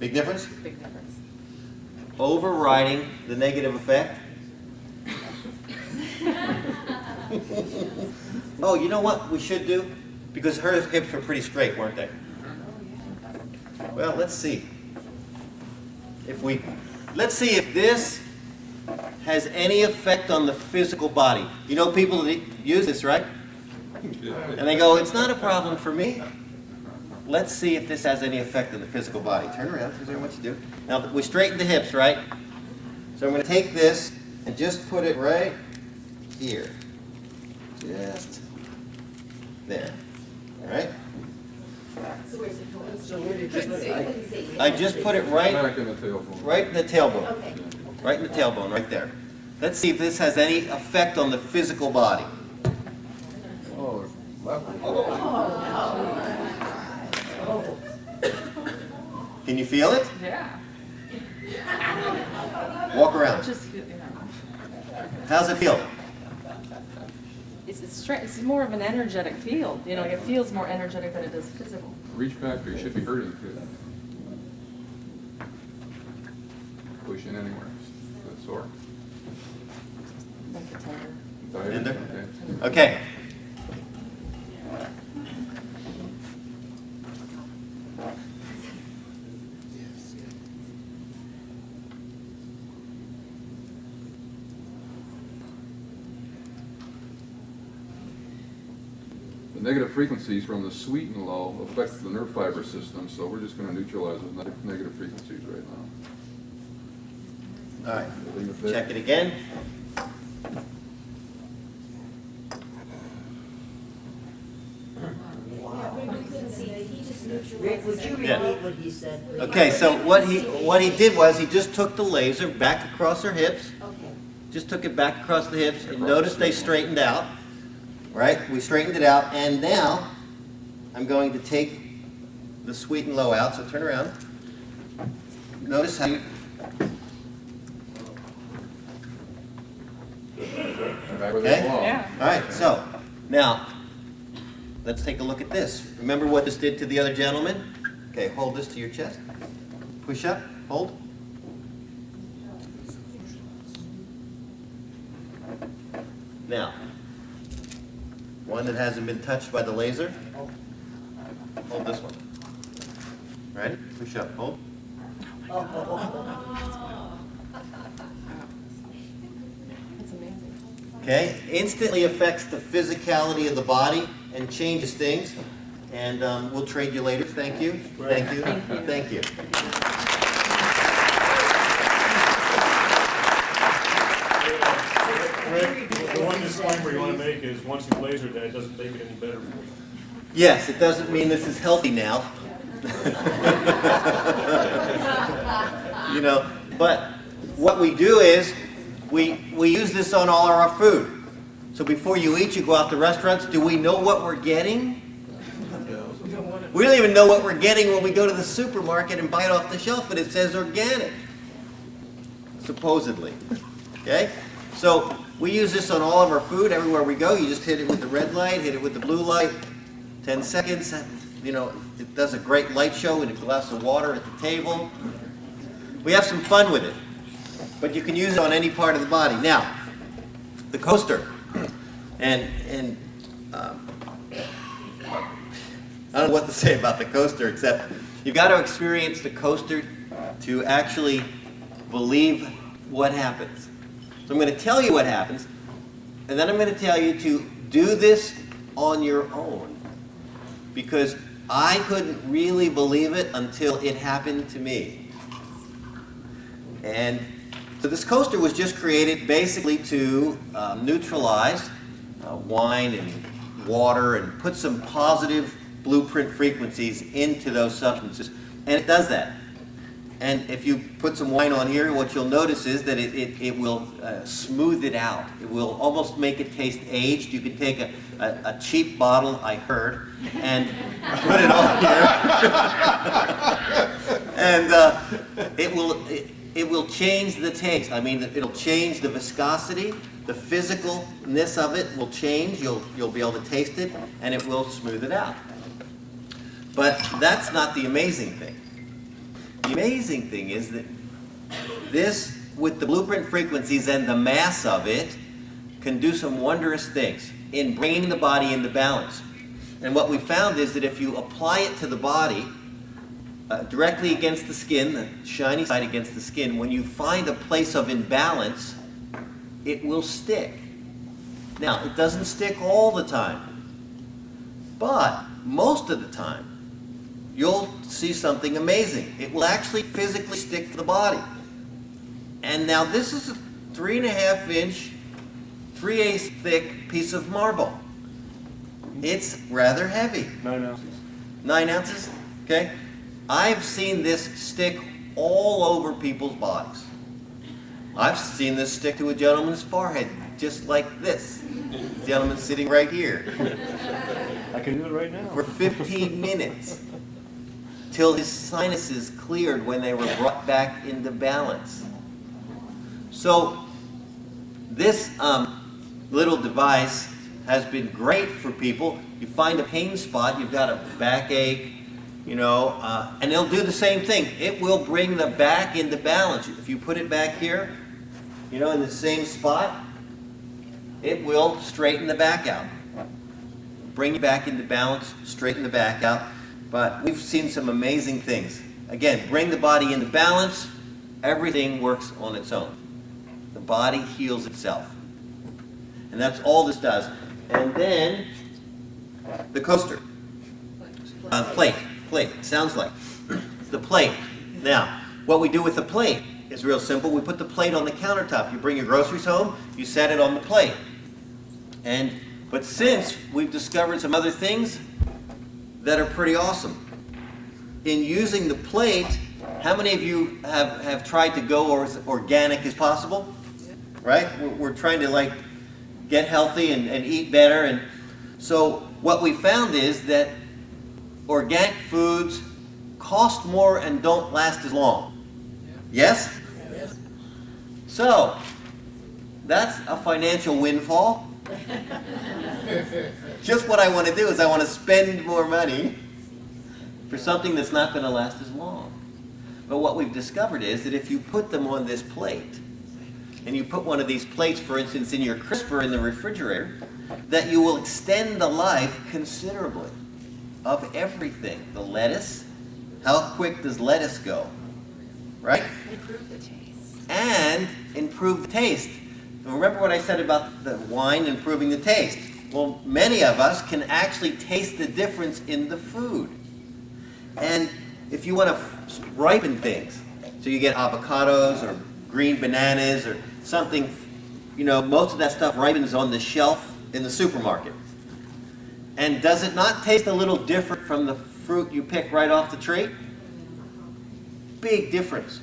Big difference? Big difference. Overriding the negative effect. Oh, you know what we should do? Because her hips were pretty straight, weren't they? Well, let's see. Let's see if this has any effect on the physical body. You know people that use this, right? And they go, it's not a problem for me. Let's see if this has any effect on the physical body. Turn around, because I want you to do. Now, we straighten the hips, right? So I'm going to take this and just put it right here. Just there. All right? I just put it right in the tailbone. Right in the tailbone. Okay. Right in the tailbone, right there. Let's see if this has any effect on the physical body. Oh, Can you feel it? Yeah. Walk around. Just, you know, How's it feel? it's more of an energetic field. You know, it feels more energetic than it does physical. reach back there, you should be hurting too. Push in anywhere. That's sore. Like a tender. Tender? Okay. Okay. The negative frequencies from the sweet and low affect the nerve fiber system, so we're just going to neutralize those negative frequencies right now. All right. Leave it there. Check it again. Rick, would you repeat what he said, please? Okay, so what he did was he just took the laser back across her hips, Okay. just took it back across the hips, and notice they straightened out, right? We straightened it out, and now I'm going to take the sweet and low out, so turn around. Notice how you... Back where they Okay? belong. Yeah. All right, so now let's take a look at this. Remember what this did to the other gentleman? Okay, hold this to your chest. Push up, hold. Now, one that hasn't been touched by the laser. Hold this one. Ready? Push up, hold. That's amazing. Okay, instantly affects the physicality of the body and changes things. And we'll trade you later. Thank you. Thank you. Thank you. Rick, the one disclaimer you want to make is once you laser that, it doesn't make it any better for you. Yes, it doesn't mean this is healthy now. You know, but what we do is we use this on all of our food. So before you eat, you go out to restaurants. Do we know what we're getting? We don't even know what we're getting when we go to the supermarket and buy it off the shelf, but it says organic, supposedly. Okay? So we use this on all of our food everywhere we go. You just hit it with the red light, hit it with the blue light, 10 seconds. You know, it does a great light show with a glass of water at the table. We have some fun with it, but you can use it on any part of the body. Now, the coaster, and I don't know what to say about the coaster, except you've got to experience the coaster to actually believe what happens. So I'm going to tell you what happens, and then I'm going to tell you to do this on your own, because I couldn't really believe it until it happened to me. And so this coaster was just created basically to neutralize wine and water and put some positive blueprint frequencies into those substances, and it does that. And if you put some wine on here, what you'll notice is that it will smooth it out. It will almost make it taste aged. You can take a cheap bottle, I heard, and put it on here. And it will change the taste. I mean, it'll change the viscosity. The physicalness of it will change. You'll be able to taste it, and it will smooth it out. But that's not the amazing thing. The amazing thing is that this, with the blueprint frequencies and the mass of it, can do some wondrous things in bringing the body into balance. And what we found is that if you apply it to the body, directly against the skin, the shiny side against the skin, when you find a place of imbalance, it will stick. Now, it doesn't stick all the time, but most of the time, you'll see something amazing. It will actually physically stick to the body. And now this is a 3.5 inch, 3/8 thick piece of marble. It's rather heavy. 9 ounces. 9 ounces, okay? I've seen this stick all over people's bodies. I've seen this stick to a gentleman's forehead, just like this. The gentleman sitting right here. I can do it right now. For 15 minutes, till his sinuses cleared when they were brought back into balance. So this little device has been great for people. You find a pain spot, you've got a backache, you know, and it'll do the same thing. It will bring the back into balance. If you put it back here, you know, in the same spot, it will straighten the back out. Bring you back into balance, straighten the back out. But we've seen some amazing things. Again, bring the body into balance, everything works on its own. The body heals itself. And that's all this does. And then, the coaster. Plate, sounds like. The plate. Now, what we do with the plate is real simple. We put the plate on the countertop. You bring your groceries home, you set it on the plate. But since we've discovered some other things that are pretty awesome. In using the plate, how many of you have tried to go as organic as possible? Right? We're trying to like get healthy and eat better. And so what we found is that organic foods cost more and don't last as long. Yes? Yes. So, that's a financial windfall. Just what I want to do is I want to spend more money for something that's not going to last as long. But what we've discovered is that if you put them on this plate, and you put one of these plates, for instance, in your crisper in the refrigerator, that you will extend the life considerably of everything. The lettuce, how quick does lettuce go? Right? Improve the taste. And improve the taste. And remember what I said about the wine improving the taste? Well, many of us can actually taste the difference in the food. And if you want to ripen things, so you get avocados or green bananas or something, you know, most of that stuff ripens on the shelf in the supermarket. And does it not taste a little different from the fruit you pick right off the tree? Big difference.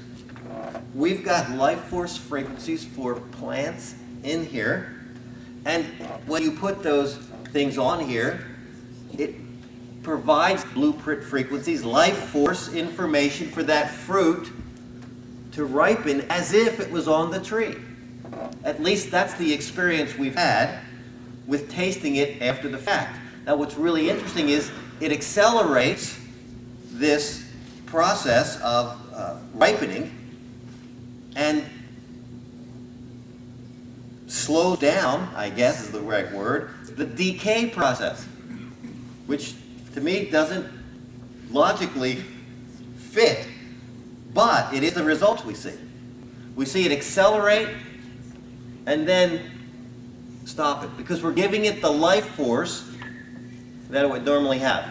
We've got life force frequencies for plants in here, and when you put those things on here, it provides blueprint frequencies, life force information for that fruit to ripen as if it was on the tree. At least that's the experience we've had with tasting it after the fact. Now what's really interesting is it accelerates this process of ripening and slows down, I guess is the right word, the decay process, which to me doesn't logically fit, but it is the results we see. We see it accelerate and then stop it because we're giving it the life force that it would normally have.